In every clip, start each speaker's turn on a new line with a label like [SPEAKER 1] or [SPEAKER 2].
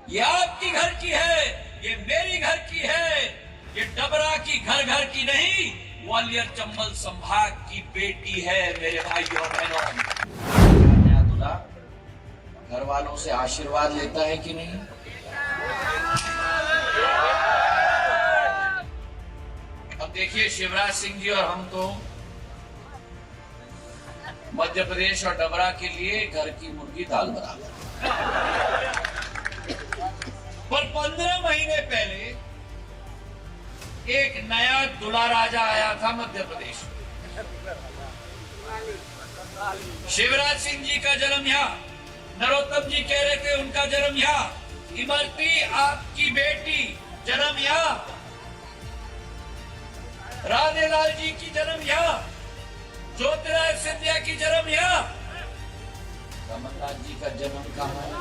[SPEAKER 1] ये आपकी घर की है, ये मेरी घर की है, ये डबरा की घर घर की नहीं, ग्वालियर चंबल संभाग की बेटी है मेरे भाइयों और बहनों। नया दूल्हा घर वालों से आशीर्वाद लेता है कि नहीं? अब देखिए, शिवराज सिंह जी और हम तो मध्य प्रदेश और डबरा के लिए घर की मुर्गी दाल बराबर। पर 15 महीने पहले एक नया दूल्हा राजा आया था मध्य प्रदेश में। शिवराज सिंह जी का जन्म यहाँ, नरोत्तम जी कह रहे थे उनका जन्म यहाँ, इमरती आपकी बेटी जन्म यहाँ, राधेलाल जी की जन्म यहाँ, ज्योतिराय सिंधिया की जन्म यहाँ, कमलनाथ जी का जन्म कहाँ है?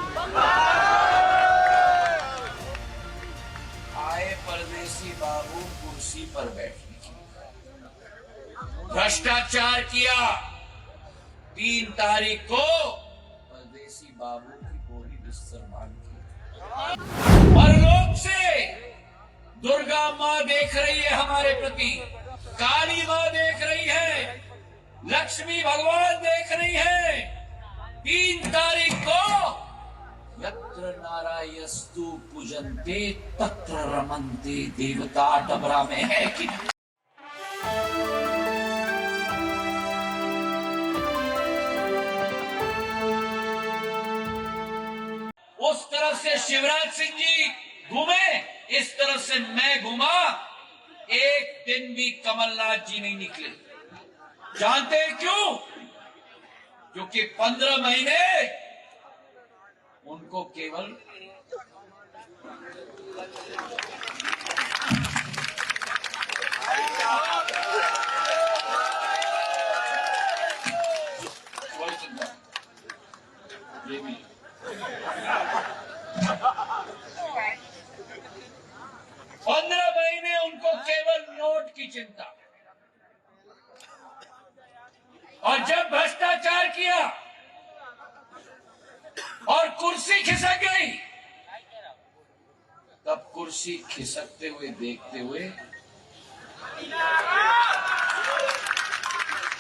[SPEAKER 1] आए परदेसी बाबू कुर्सी पर बैठने की, भ्रष्टाचार किया। 3 तारीख को परदेसी बाबू की बोली बिस्तर मांग की। परलोक से दुर्गा माँ देख रही है हमारे प्रति, काली माँ देख रही है, लक्ष्मी भगवान देख रही है। 3 तारीख को यत्र नारायस्तु पूजन्ते तत्र रमन्ते देवता डबरा में है कि नहीं? उस तरफ से शिवराज सिंह जी घूमे, इस तरफ से मैं घूमा, एक दिन भी कमलनाथ जी नहीं निकले। जानते हैं क्यों? क्योंकि 15 महीने उनको केवल ये भी 15 महीने उनको केवल नोट की चिंता, और जब भ्रष्टाचार किया और कुर्सी खिसक गई, तब कुर्सी खिसकते हुए देखते हुए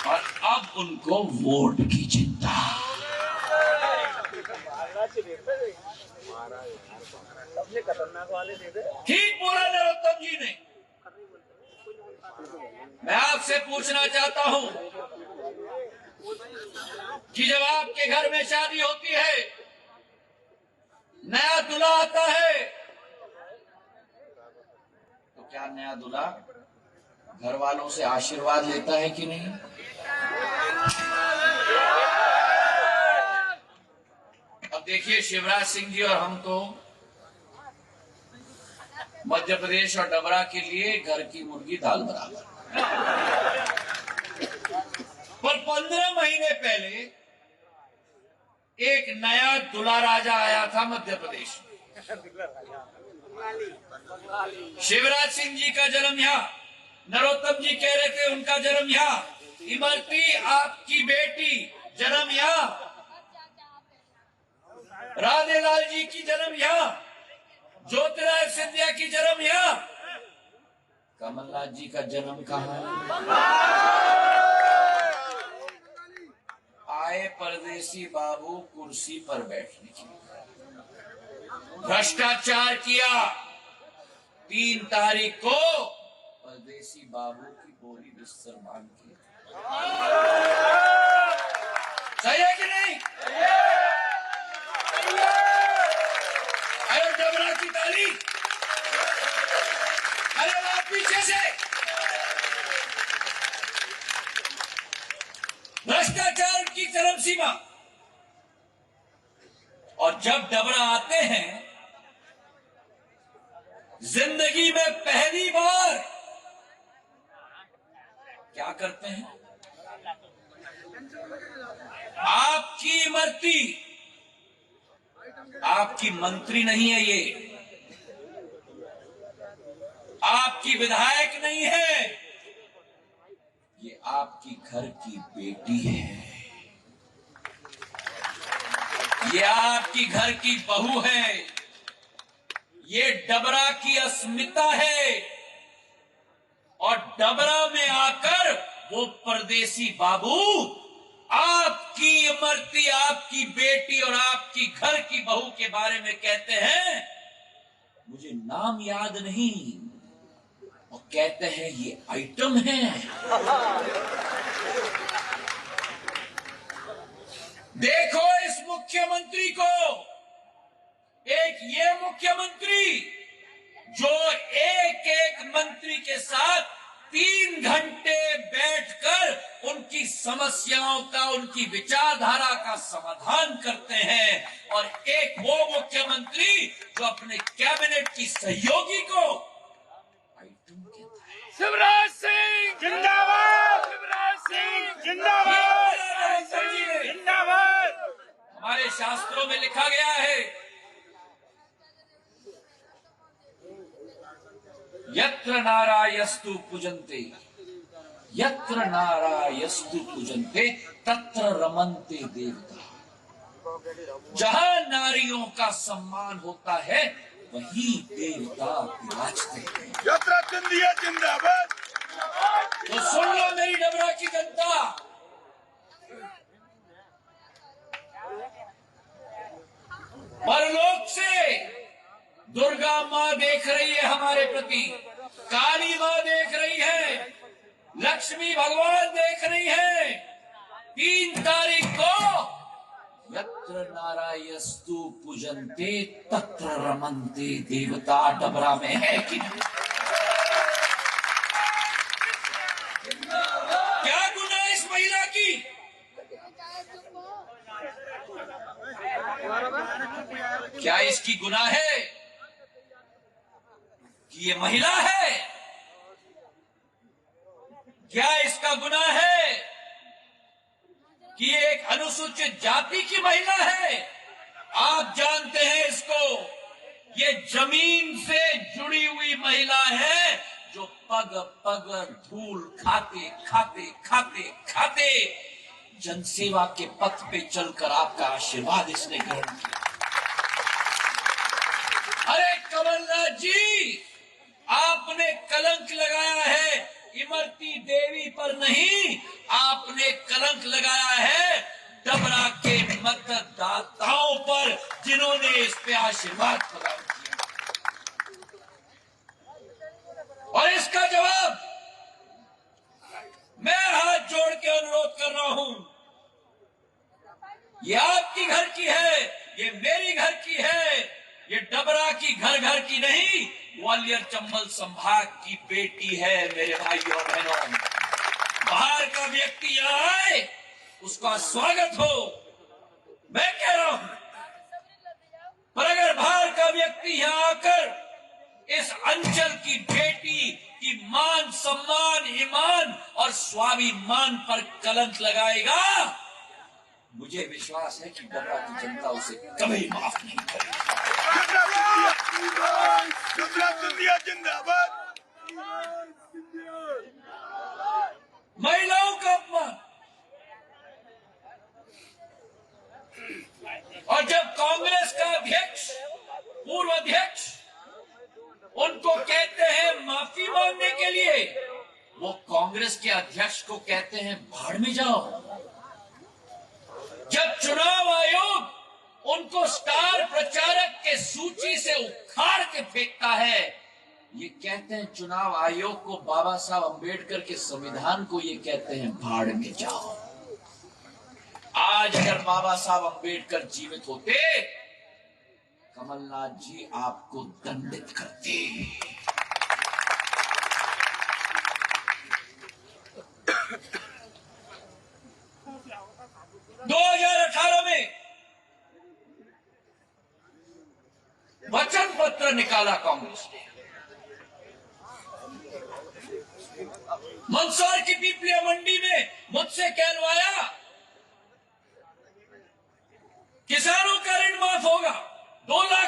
[SPEAKER 1] और अब उनको वोट की चिंता। ठीक बोला नरोत्तम जी ने। मैं आपसे पूछना चाहता हूं कि जब आपके घर में शादी होती है, नया दूल्हा आता है, तो क्या नया दूल्हा घर वालों से आशीर्वाद लेता है कि नहीं? अब देखिए, शिवराज सिंह जी और हम तो मध्य प्रदेश और डबरा के लिए घर की मुर्गी दाल बराबर। पर 15 महीने पहले एक नया दूल्हा राजा आया था मध्य प्रदेश में। शिवराज सिंह जी का जन्म यहाँ, नरोत्तम जी कह रहे थे उनका जन्म यहाँ, इमरती आपकी बेटी जन्म यहाँ, राधेलाल जी की जन्म यहाँ, ज्योतिराय सिंधिया की जन्म यहाँ, कमलनाथ जी का जन्म कहाँ है? आए परदेसी बाबू कुर्सी पर बैठने की, भ्रष्टाचार किया। 3 तारीख को परदेसी बाबू की बोली बिस्तर मांग की। सही है कि नहीं? अरे डबरा की ताली, अरे आप पीछे से। भ्रष्टाचार की चरम सीमा। और जब डबरा आते हैं, जिंदगी में पहली बार क्या करते हैं? आपकी इमरती, आपकी मंत्री नहीं है ये, आपकी विधायक नहीं है, ये आपकी घर की बेटी है, ये आपकी घर की बहू है, ये डबरा की अस्मिता है और डबरा में आकर वो परदेसी बाबू आपकी इमरती, आपकी बेटी और आपकी घर की बहू के बारे में कहते हैं, मुझे नाम याद नहीं, और कहते हैं ये आइटम है। देखो इस मुख्यमंत्री को, एक ये मुख्यमंत्री जो एक एक मंत्री के साथ 3 घंटे बैठकर उनकी समस्याओं का, उनकी विचारधारा का समाधान करते हैं, और एक वो मुख्यमंत्री जो अपने कैबिनेट की सहयोगी को आइटम कहता है।
[SPEAKER 2] शिवराज सिंह जिंदाबाद, शिवराज सिंह जिंदाबाद, जिंदाबाद।
[SPEAKER 1] हमारे शास्त्रों में लिखा गया है, यत्र नारायस्तु पूजन्ते, यत्र नारायस्तु पूजन्ते तत्र रमन्ते देवता। जहां नारियों का सम्मान होता है वही देवता विराजते हैं।
[SPEAKER 2] यात्रा सिंधिया जिंदाबाद।
[SPEAKER 1] तो सुन लो मेरी डबरा की जनता, परलोक से दुर्गा माँ देख रही है हमारे प्रति, काली माँ देख रही है, लक्ष्मी भगवान देख रही है। 3 तारीख को यत्र नारायस्तु पूजन्ते तत्र रमन्ते देवता डबरा में है कि नहीं? क्या गुनाह इस महिला की? क्या इसकी गुनाह है कि ये महिला है? क्या इसका गुनाह है कि ये एक अनुसूचित जाति की महिला है? आप जानते हैं इसको, ये जमीन से जुड़ी हुई महिला है जो पग पग धूल खाते खाते खाते खाते जनसेवा के पथ पे चलकर आपका आशीर्वाद इसने ग्रहण किया। अरे कमलनाथ जी, आपने कलंक लगाया है इमरती देवी पर नहीं, आपने कलंक लगाया है डबरा के मतदाताओं पर, जिन्होंने इस पे आशीर्वाद प्रदान किया। और इसका जवाब मैं हाथ जोड़ के अनुरोध कर रहा हूं, ये आपकी घर की है, ये मेरी घर की है, ये डबरा की घर घर की नहीं, ग्वालियर चंबल संभाग की बेटी है। मेरे भाइयों और बहनों, बाहर का व्यक्ति यहाँ आए उसका स्वागत हो, मैं कह रहा हूं, पर अगर बाहर का व्यक्ति यहाँ आकर इस अंचल की बेटी की मान सम्मान, ईमान और स्वाभिमान पर कलंक लगाएगा, मुझे विश्वास है कि डबरा की जनता उसे कभी माफ नहीं करेगी।
[SPEAKER 2] जिंदाबाद।
[SPEAKER 1] महिलाओं का अपमान, और जब कांग्रेस का अध्यक्ष, पूर्व अध्यक्ष उनको कहते हैं माफी मांगने के लिए, वो कांग्रेस के अध्यक्ष को कहते हैं भाड़ में जाओ। जब चुनाव आयोग उनको स्टार प्रचारक के सूची से उखाड़ के फेंकता है, ये कहते हैं चुनाव आयोग को, बाबा साहब अंबेडकर के संविधान को ये कहते हैं भाड़ में जाओ। आज अगर बाबा साहब अंबेडकर जीवित होते, कमलनाथ जी आपको दंडित करते। 2018 में वचन पत्र निकाला कांग्रेस ने, मंदसौर की पीपलिया मंडी में मुझसे कहलवाया किसानों का ऋण माफ होगा, 2 लाख